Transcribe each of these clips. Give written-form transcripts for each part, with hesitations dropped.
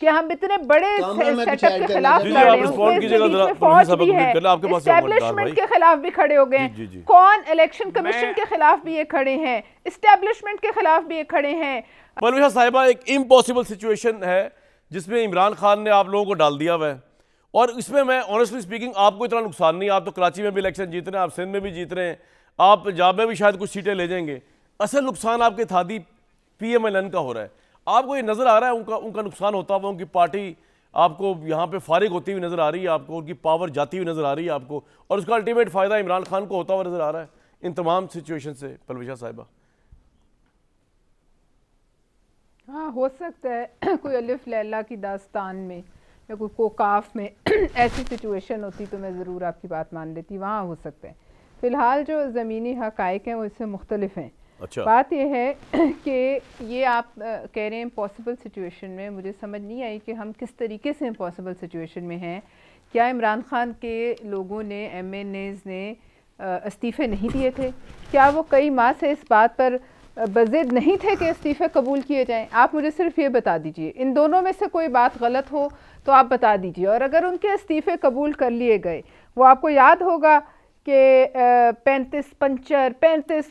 कि हम इतने बड़े सेटअप के खिलाफ लड़ रहे हैं, फौज भी है, एस्टेब्लिशमेंट के खिलाफ भी खड़े हो गए। कौन इलेक्शन कमीशन के खिलाफ भी ये खड़े हैं, एस्टेब्लिशमेंट के खिलाफ भी ये खड़े हैं। परवीशा साहिबा, एक इम्पॉसिबल सिचुएशन है जिसमें इमरान खान ने आप लोगों को डाल दिया हुआ है, और इसमें मैं ऑनेस्टली स्पीकिंग आपको इतना नुकसान नहीं, आप तो कराची में भी इलेक्शन जीत रहे हैं, आप सिंध में भी जीत रहे हैं, आप पंजाब में भी शायद कुछ सीटें ले जाएंगे। असल नुकसान आपके थादी PMLN का हो रहा है। आपको ये नजर आ रहा है उनका नुकसान होता हुआ, उनकी पार्टी आपको यहाँ पे फारिग होती हुई नजर आ रही है, आपको उनकी पावर जाती हुई नजर आ रही है आपको, और उसका अल्टीमेट फायदा इमरान खान को होता हुआ नजर आ रहा है इन तमाम सिचुएशन से। परवीशा साहिबा, हाँ, हो सकता है कोई अलिफ लैला की दास्तान में या कोई कोकाफ में ऐसी सिचुएशन होती तो मैं ज़रूर आपकी बात मान लेती, वहाँ हो सकता है। फ़िलहाल जो ज़मीनी हक़ाइक़ हैं वो इससे मुख्तलिफ हैं। अच्छा। बात यह है कि ये आप कह रहे हैं इम्पॉसिबल सिचुएशन में, मुझे समझ नहीं आई कि हम किस तरीके से इम्पॉसिबल सिचुएशन में हैं। क्या इमरान खान के लोगों ने, MNAs ने इस्तीफ़े नहीं दिए थे? क्या वो कई माह से इस बात पर बज़िद नहीं थे कि इस्तीफ़े कबूल किए जाएं? आप मुझे सिर्फ ये बता दीजिए, इन दोनों में से कोई बात गलत हो तो आप बता दीजिए। और अगर उनके इस्तीफ़े कबूल कर लिए गए, वो आपको याद होगा कि 35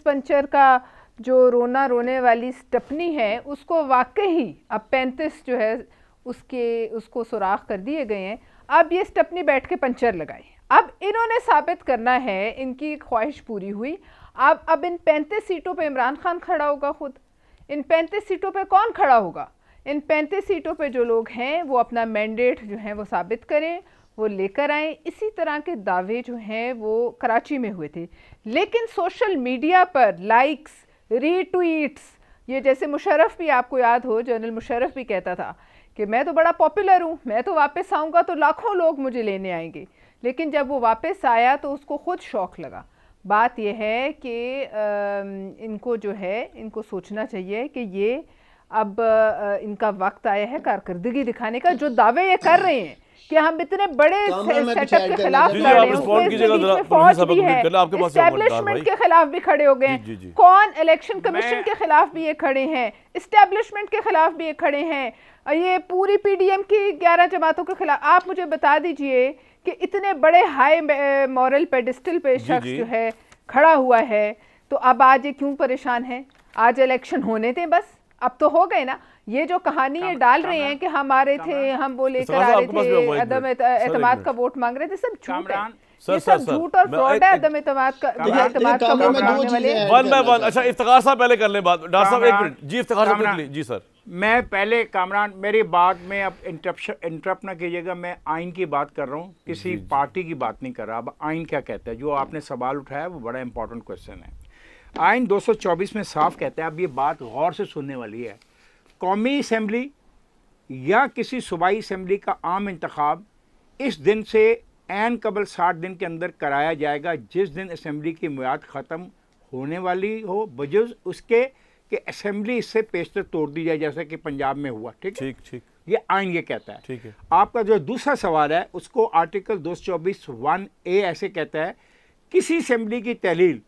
पंचर का जो रोने वाली स्टपनी है, उसको वाकई अब 35 जो है उसको सुराख कर दिए गए हैं। अब ये स्टपनी बैठ के पंचर लगाए, अब इन्होंने साबित करना है, इनकी ख्वाहिश पूरी हुई। अब इन 35 सीटों पे इमरान खान खड़ा होगा खुद। इन 35 सीटों पे कौन खड़ा होगा? इन 35 सीटों पे जो लोग हैं वो अपना मैंडेट जो है वो साबित करें, वो लेकर आए। इसी तरह के दावे जो हैं वो कराची में हुए थे, लेकिन सोशल मीडिया पर लाइक्स, रीट्वीट्स, ये जैसे मुशर्रफ भी, आपको याद हो जनरल मुशर्रफ भी कहता था कि मैं तो बड़ा पॉपुलर हूँ, मैं तो वापस आऊँगा तो लाखों लोग मुझे लेने आएंगे। लेकिन जब वो वापस आया तो उसको खुद शौक लगा। बात यह है कि इनको जो है, इनको सोचना चाहिए कि ये अब इनका वक्त आया है कारकर्दगी दिखाने का। जो दावे ये कर रहे हैं कि हम इतने बड़े सेटअप के खिलाफ लड़ रहे हैं, फौज भी है, एस्टेब्लिशमेंट के खिलाफ भी खड़े हो गए। कौन इलेक्शन कमीशन के खिलाफ भी ये खड़े हैं, एस्टेब्लिशमेंट के खिलाफ भी ये खड़े हैं, ये पूरी PDM की 11 जमातों के खिलाफ। आप मुझे बता दीजिए कि इतने बड़े हाई मॉरल पेडिस्टल पे शख्स जो है खड़ा हुआ है, तो अब आज ये क्यों परेशान है? आज इलेक्शन होने दें बस, अब तो हो गए ना। ये जो कहानी ये डाल रहे हैं कि हम आ रहे थे, हम वो लेकर आ रहे थे, अदम एतमाद का वोट मांग रहे थे, सब झूठ है। ये सब झूठ और फ्रॉड है। अदम एतमाद का वोट मांगने वाले। One by one. अच्छा, इफ्तिखार साहब पहले कर लें बात। डॉक्टर साहब एक मिनट जी, इफ्तिखार साहब जी। सर, मैं पहले कामरान, मेरी बात में अब इंटरप्ट ना कीजिएगा, मैं आइन की बात कर रहा हूँ, किसी पार्टी की बात नहीं कर रहा। अब आइन क्या कहता है, जो आपने सवाल उठाया वो बड़ा इंपॉर्टेंट क्वेश्चन है। आइन 224 में साफ कहता है, अब ये बात गौर से सुनने वाली है, कौमी असम्बली या किसी सूबाई असम्बली का आम इंतखाब इस दिन से ऐन कबल 60 दिन के अंदर कराया जाएगा जिस दिन असम्बली की मुयाद ख़त्म होने वाली हो, बजुज़ उसके कि असम्बली इससे पेशतर तोड़ दी जाए, जैसा कि पंजाब में हुआ। ठीक है, ठीक, ये आइन ये कहता है। ठीक है। आपका जो दूसरा सवाल है उसको आर्टिकल 224(1)A ऐसे कहता है, किसी असम्बली की तहलील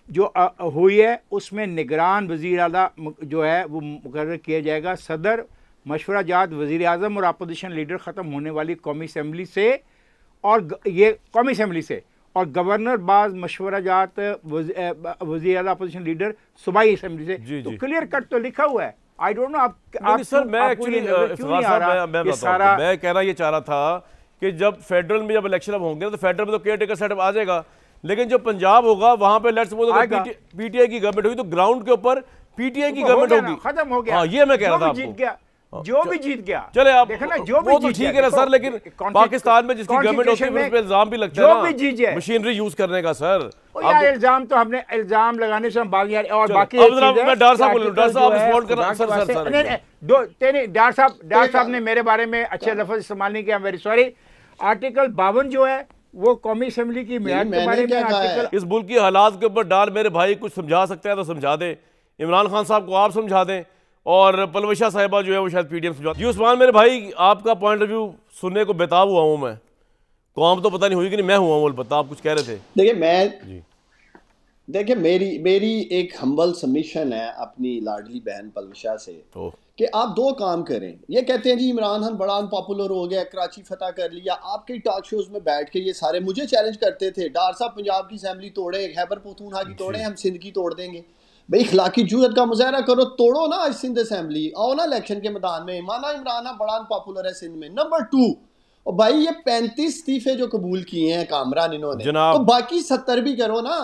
जो हुई है उसमें निगरान वज़ीर आला जो है वो मुकर्रर किया जाएगा। सदर मशवरा जात वज़ीर आज़म और अपोजिशन लीडर ख़त्म होने वाली कौमी असम्बली से, और ये कौमी असम्बली से, और गवर्नर बाज मशवरा जात वज़ीर आला अपोजिशन लीडर सूबाई असम्बली से। तो क्लियर कट तो लिखा हुआ है। आई डोंट नो आप सर, मैं एक्चुअली मैं कहना ये चाह रहा था कि जब फेडरल में जब इलेक्शन अब होंगे तो फेडरल में तो केयर टेकर सेटअप आ जाएगा, लेकिन जो पंजाब होगा वहां पे लेट्स सपोज PTI की गवर्नमेंट होगी तो ग्राउंड के ऊपर PTI की गवर्नमेंट होगी। खत्म हो गया। हाँ, ये मैं कह रहा था आपको। जो भी जीत गया, चले आप देखो ना, जो भी वो तो ठीक है ना सर, लेकिन पाकिस्तान में जिसकी गवर्नमेंट होती है उस पे इल्जाम भी लगता है ना, जो भी जीत जाए मशीनरी यूज करने का। सर यार इल्जाम तो हमने, इल्जाम लगाने से हम भाग यार। और बाकी मैं डॉक्टर साहब बोलूं, डॉक्टर साहब रिस्पॉन्ड कर रहा सर। डॉक्टर साहब ने मेरे बारे में अच्छे लफ्ज इस्तेमाल नहीं किया, वेरी सॉरी। आर्टिकल 52 जो है वो कौमी असम्बली की मियाद के बारे में आर्टिकल, इस मुल्क की हालात के ऊपर डाल मेरे भाई कुछ समझा सकते हैं तो समझा दे, इमरान खान साहब को आप समझा दें, और परवीशा साहिबा जो है वो शायद PDM समझा। जी उस्मान मेरे भाई, आपका पॉइंट ऑफ व्यू सुनने को बेताब हुआ हूँ मैं। कौम तो पता नहीं हुई कि नहीं, मैं हुआ हूँ, अलबत्ता आप कुछ कह रहे थे। देखिए मेरी एक हम्बल सबमिशन है अपनी लाडली बहन परवीशा से कि आप दो काम करें। ये कहते हैं जी इमरान खान बड़ा अनपॉपुलर हो गया, कराची फतह कर लिया। आपके टॉक शोज में बैठ के ये सारे मुझे चैलेंज करते थे, डार साहब पंजाब की असेंबली तोड़े, खैबर पख्तूनख्वा की तोड़े, हम सिंध की तोड़ देंगे। भाई इखलाकी जुर्रत का मुजाहरा करो, तोड़ो ना आज सिंध असेंबली, आओ ना इलेक्शन के मैदान में। माना इमरान खान बड़ा अनपॉपुलर है सिंध में। नंबर 2, और भाई ये 35 इस्तीफे जो कबूल किए हैं कामरान इन्होंने, तो बाकी 70 भी करो ना।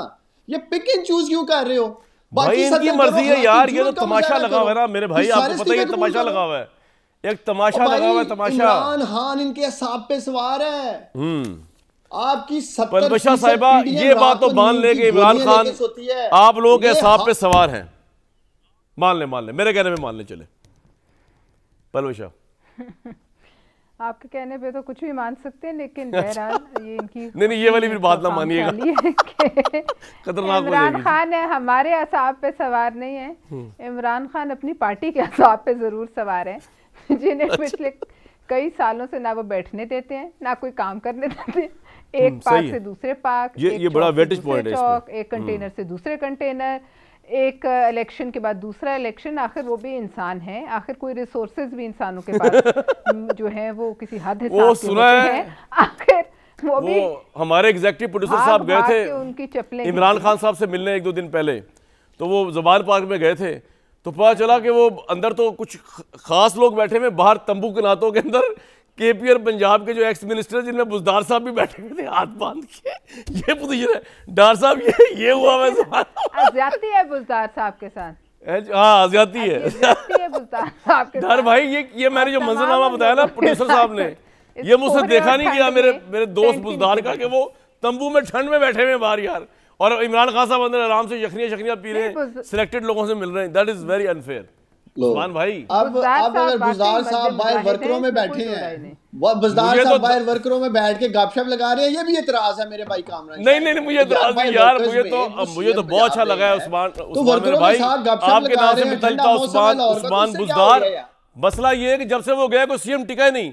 ये पिक एंड चूज क्यों कर रहे हो? भाई इनकी मर्जी है यार, ये तो तमाशा लगा हुआ है ना मेरे भाई, आपको पता है तमाशा लगा हुआ है, एक तमाशा लगा हुआ है, तमाशा। इमरान खान इनके असाब पे सवार है। आपकी 70 साहिबा ये बात तो मान ले कि इमरान खान आप लोगों के असाब पे सवार हैं, मान ले मेरे कहने में मान ले चले। परवेशा आपके कहने पे तो कुछ भी मान सकते हैं, लेकिन बहरहाल ये इनकी नहीं ये वाली भी बात ना मानिएगा, खतरनाक। इमरान खान है हमारे असाब पे सवार नहीं है, इमरान खान अपनी पार्टी के असाब पे जरूर सवार है, जिन्हें पिछले कई सालों से ना वो बैठने देते हैं ना कोई काम करने देते हैं। एक पार्क से दूसरे पार्क, ये बड़ा वेटेज पॉइंट है इसमें। एक कंटेनर से दूसरे कंटेनर, एक इलेक्शन के बाद दूसरा इलेक्शन। आखिर वो भी इंसान है, आखिर कोई रिसोर्सेज भी इंसानों के पास जो है वो किसी हद हिसाब के होते हैं। आखिर वो भी हमारे एग्जीक्यूटिव प्रोड्यूसर साहब गए थे उनकी चप्पलें इमरान खान साहब से मिलने 1-2 दिन पहले, तो वो ज़बान पार्क में गए थे, तो पता चला कि वो अंदर तो कुछ खास लोग बैठे हुए, बाहर तंबू के नातों के अंदर केपीआर पंजाब के जो एक्स मिनिस्टर जिनमें बुजदार साहब भी बैठे हुए थे हाथ बांध के। ये पोजीशन है डार साहब, ये हुआ मैं ज्यादती है बुजदार साहब के साथ। हाँ ज्यादती है बुजदार साहब के डार भाई, ये मैंने जो मंजरनामा बताया ना प्रोड्यूसर साहब ने, ये मुझसे देखा नहीं गया मेरे दोस्त बुजदार का, कि वो तंबू में ठंड में बैठे हुए बाहर यार, और इमरान खान साहब अंदर आराम से यखनियां पी रहे हैं, सिलेक्टेड लोगों से मिल रहे हैं। That is very unfair Usman भाई। अब अगर बुजदार साहब बाहर वर्करों में बैठे हैं, बुजदार साहब बाहर वर्करों में बैठ के गपशप लगा रहे हैं, ये भी इतराज है मेरे भाई कामरान। नहीं मुझे इतराज नहीं यार, मुझे तो बहुत अच्छा लगा है उस्मान मेरे भाई, आपके नाम से मिलता उस्मान बुजदार। मसला ये है कि जब से वो गया कोई सीएम टिका ही नहीं।